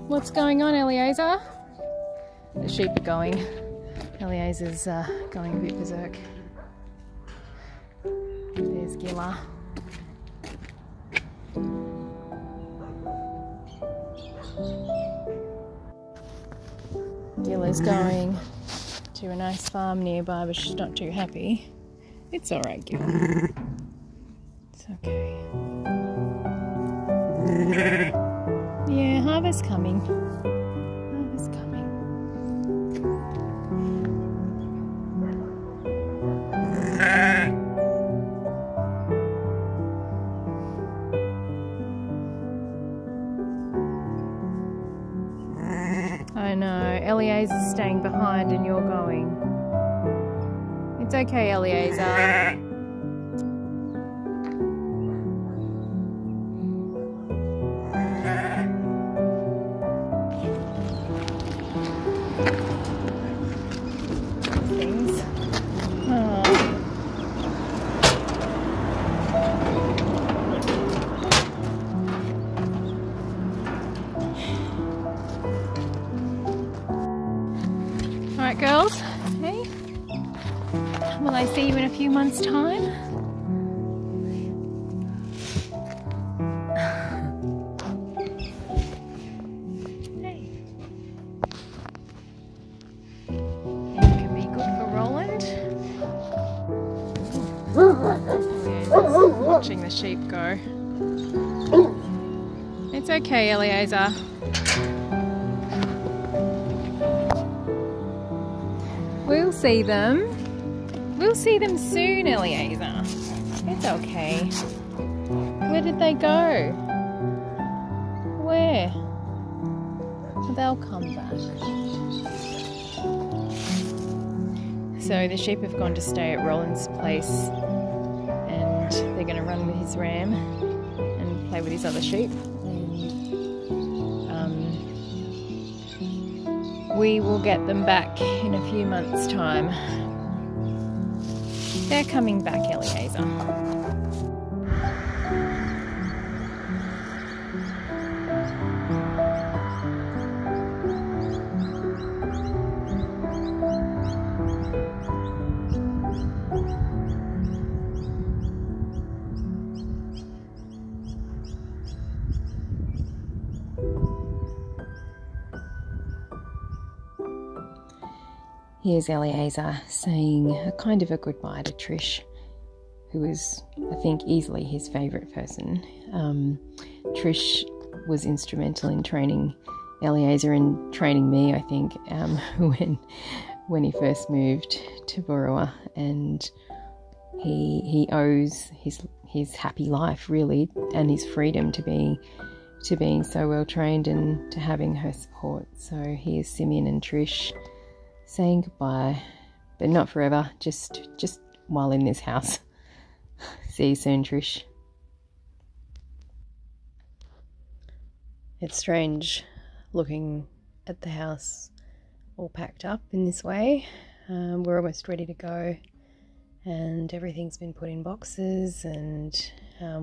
What's going on, Eliezer? The sheep are going. Eliezer's going a bit berserk. There's Gilla. Gilla's going to a nice farm nearby, but she's not too happy. It's alright, Gilla. It's okay. Yeah, harvest's coming. Harvest's coming. I know, Eliezer's staying behind and you're going. It's okay, Eliezer. Alright girls, hey? Will I see you in a few months' time? Hey. You can be good for Roland. Yeah, watching the sheep go. It's okay, Eliezer. We'll see them. We'll see them soon, Eliezer. It's okay. Where did they go? Where? They'll come back. So the sheep have gone to stay at Roland's place and they're going to run with his ram and play with his other sheep. We will get them back in a few months' time. They're coming back, Eliezer. Here's Eliezer saying a kind of a goodbye to Trish, who is, I think, easily his favourite person. Trish was instrumental in training Eliezer and training me, I think, when he first moved to Burrowa, and he owes his happy life really and his freedom to being so well trained and to having her support. So here's Simeon and Trish saying goodbye, but not forever, just while in this house. See you soon, Trish. It's strange looking at the house all packed up in this way. We're almost ready to go and everything's been put in boxes and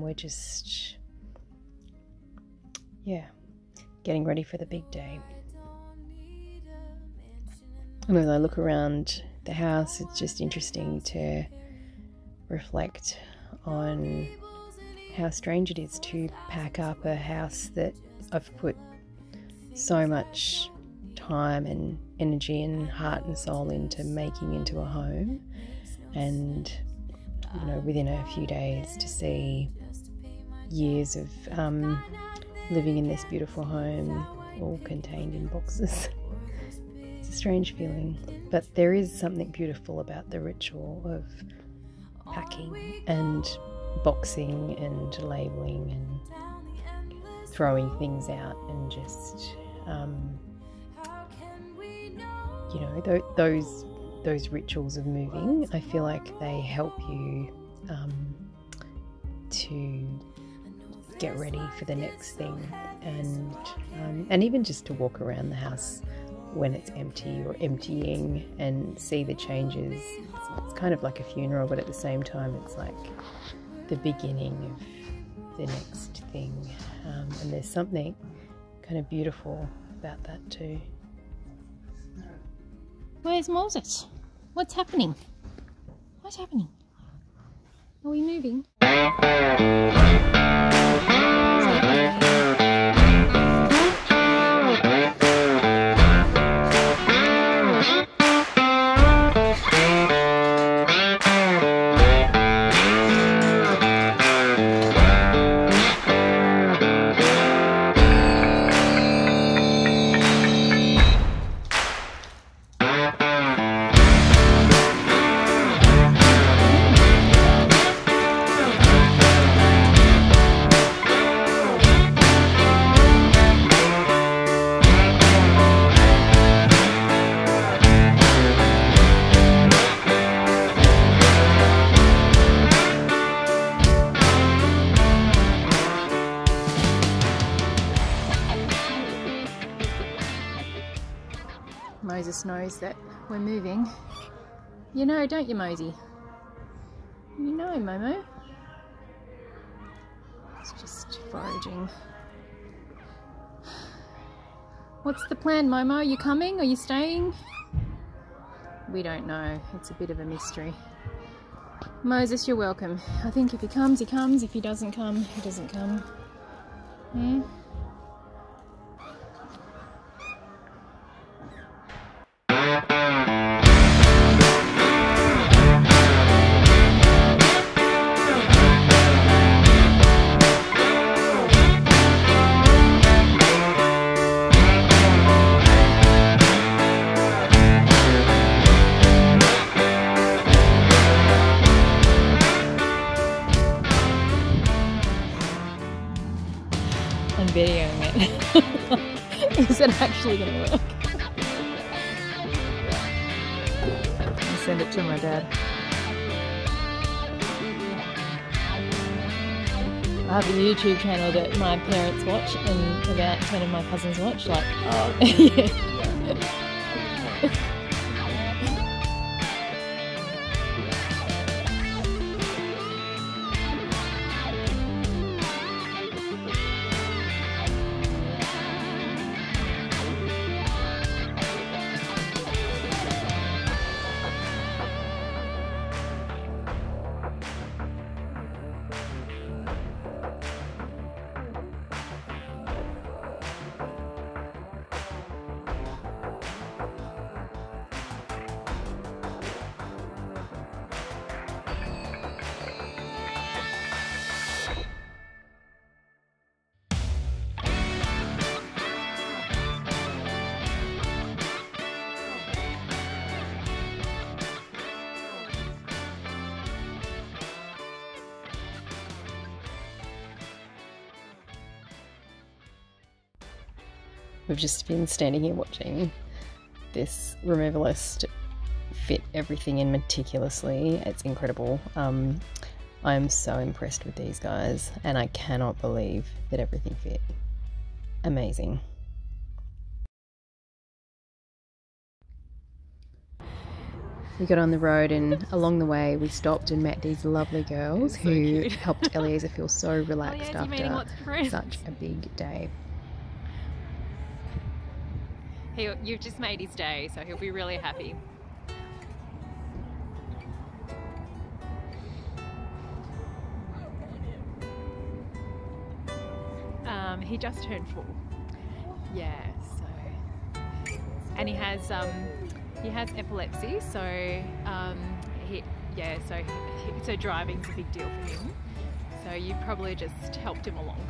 we're just, yeah, getting ready for the big day. And as I look around the house, it's just interesting to reflect on how strange it is to pack up a house that I've put so much time and energy and heart and soul into making into a home, and you know, within a few days to see years of living in this beautiful home all contained in boxes. It's a strange feeling, but there is something beautiful about the ritual of packing and boxing and labelling and throwing things out and just you know, those rituals of moving. I feel like they help you to get ready for the next thing, and even just to walk around the house when it's empty or emptying and see the changes. It's kind of like a funeral, but at the same time it's like the beginning of the next thing, and there's something kind of beautiful about that too. Where's Moses? What's happening? What's happening? Are we moving? Moses knows that we're moving. You know, don't you, Mosey? You know, Momo. It's just foraging. What's the plan, Momo? Are you coming? Are you staying? We don't know. It's a bit of a mystery. Moses, you're welcome. I think if he comes, he comes. If he doesn't come, he doesn't come. Yeah? I'm videoing it. Is it actually going to work? I'll send it to my dad. I have a YouTube channel that my parents watch and about 10 of my cousins watch. Like, oh, yeah. We've just been standing here watching this removalist fit everything in meticulously. It's incredible. I'm so impressed with these guys and I cannot believe that everything fit. Amazing. We got on the road and along the way we stopped and met these lovely girls who helped Eliezer feel so relaxed after such a big day. You've just made his day, so he'll be really happy. He just turned 4. Yeah, so and he has epilepsy, so so driving's a big deal for him. So you probably just helped him along.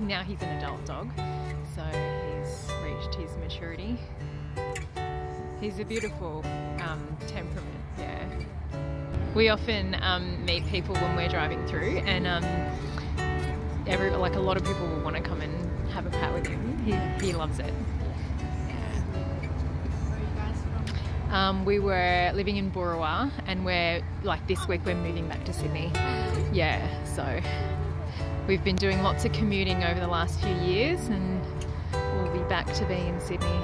Now he's an adult dog, so he's reached his maturity. He's a beautiful temperament, yeah. We often meet people when we're driving through, and a lot of people will want to come and have a pat with him. He loves it. Yeah. Where are you guys from? We were living in Boorowa, and this week we're moving back to Sydney. Yeah, so we've been doing lots of commuting over the last few years and we'll be back to being in Sydney.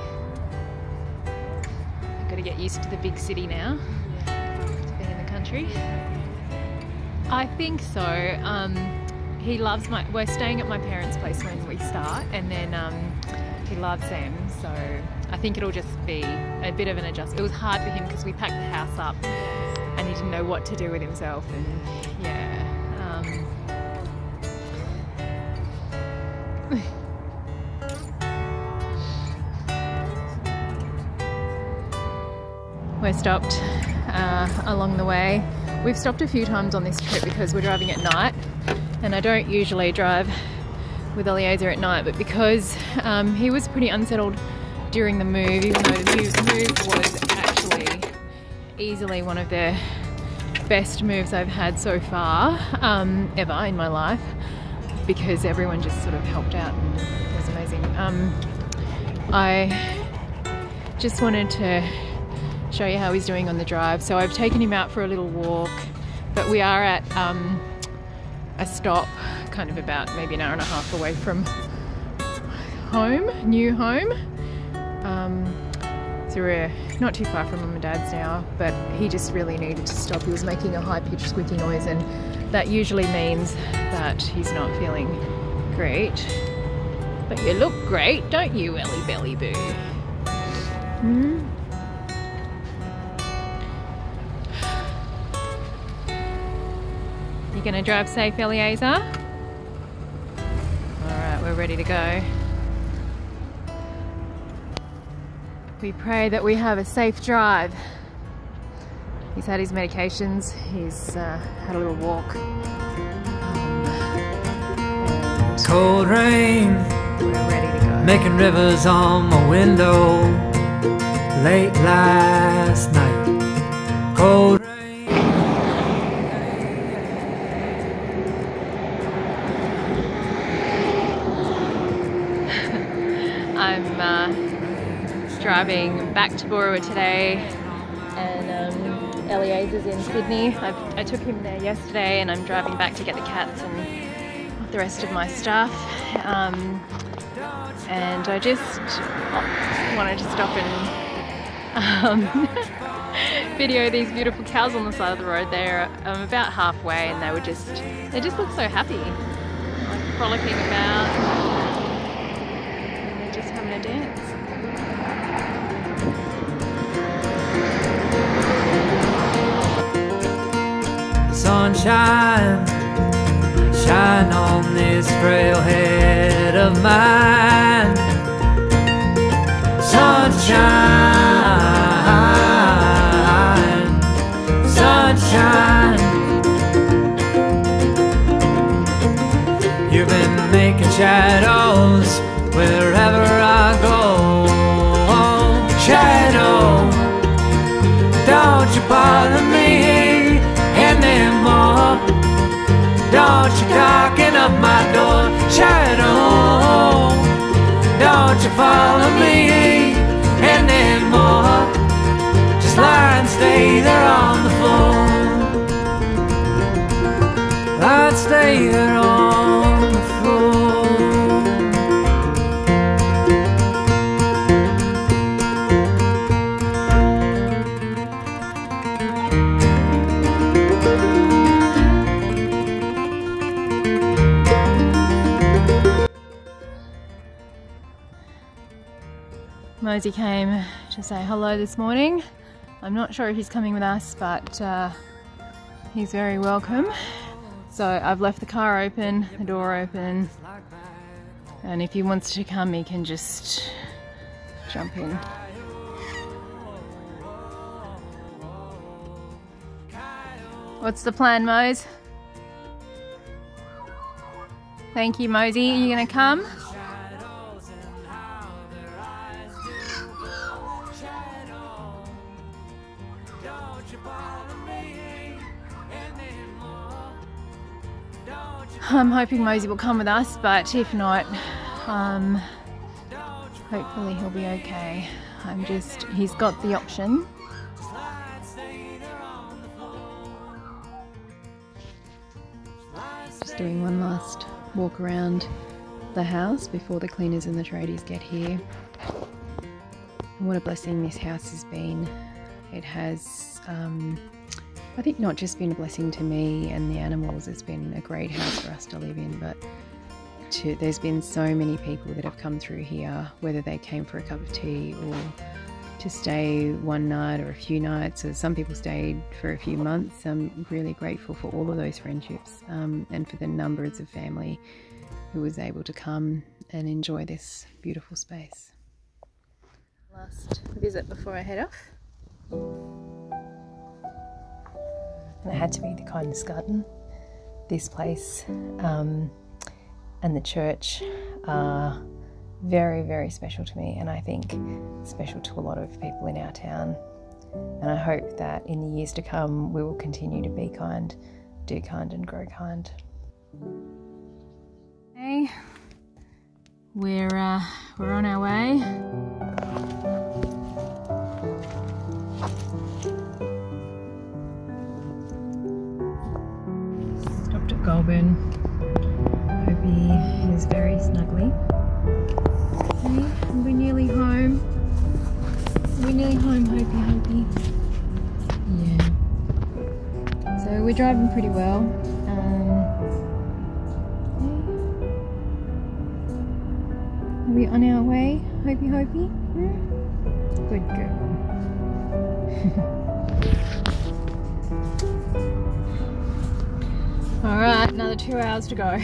I've got to get used to the big city now, to being in the country. I think so. He loves we're staying at my parents' place when we start, and then he loves them, so I think it'll just be a bit of an adjustment. It was hard for him because we packed the house up and he didn't know what to do with himself, and yeah. We're stopped along the way. We've stopped a few times on this trip because we're driving at night, and I don't usually drive with Eliezer at night, but because he was pretty unsettled during the move, even though the move was actually easily one of the best moves I've had so far ever in my life, because everyone just sort of helped out and it was amazing. I just wanted to show you how he's doing on the drive. So I've taken him out for a little walk, but we are at a stop kind of about maybe an hour and a half away from home, new home. So we're not too far from Mum and Dad's now, but he just really needed to stop. He was making a high-pitched squeaky noise, and that usually means that he's not feeling great. But you look great, don't you, Ellie Belly Boo? Hmm? You gonna drive safe, Eliezer? Alright, we're ready to go. We pray that we have a safe drive. He's had his medications, he's had a little walk. Cold rain, we're ready to go. making rivers on my window. Late last night, cold rain. I'm driving back to Borua today, and Eliezer's in Sydney. I took him there yesterday, and I'm driving back to get the cats and the rest of my stuff. And I just wanted to stop and video these beautiful cows on the side of the road. They're about halfway, and they just look so happy, like frolicking about. Just having a dance. Sunshine, shine on this frail head of mine. Sunshine, sunshine. You've been making shadows wherever I go. Shadow, don't you bother me anymore. Don't you darken up my door. Shadow, don't you follow me anymore. Just lie and stay there on the floor. I'd stay there on the floor. Mosey came to say hello this morning. I'm not sure if he's coming with us, but he's very welcome. So I've left the car open, the door open, and if he wants to come, he can just jump in. What's the plan, Mose? Thank you, Mosey. Are you gonna come? I'm hoping Mosey will come with us, but if not, hopefully he'll be okay. He's got the option. Just doing one last walk around the house before the cleaners and the tradies get here. And what a blessing this house has been. It has I think not just been a blessing to me and the animals, it's been a great house for us to live in, but there's been so many people that have come through here, whether they came for a cup of tea or to stay one night or a few nights, or some people stayed for a few months. I'm really grateful for all of those friendships, and for the numbers of family who was able to come and enjoy this beautiful space. Last visit before I head off. And it had to be the Kindness Garden. This place and the church are very, very special to me, and I think special to a lot of people in our town. And I hope that in the years to come we will continue to be kind, do kind and grow kind. Hey, we're on our way. Stopped at Goulburn. Hobie is very snuggly. We're nearly home. We're nearly home, Hopey. Yeah. So we're driving pretty well. Are we on our way, Hopey? Good girl. Alright, another 2 hours to go.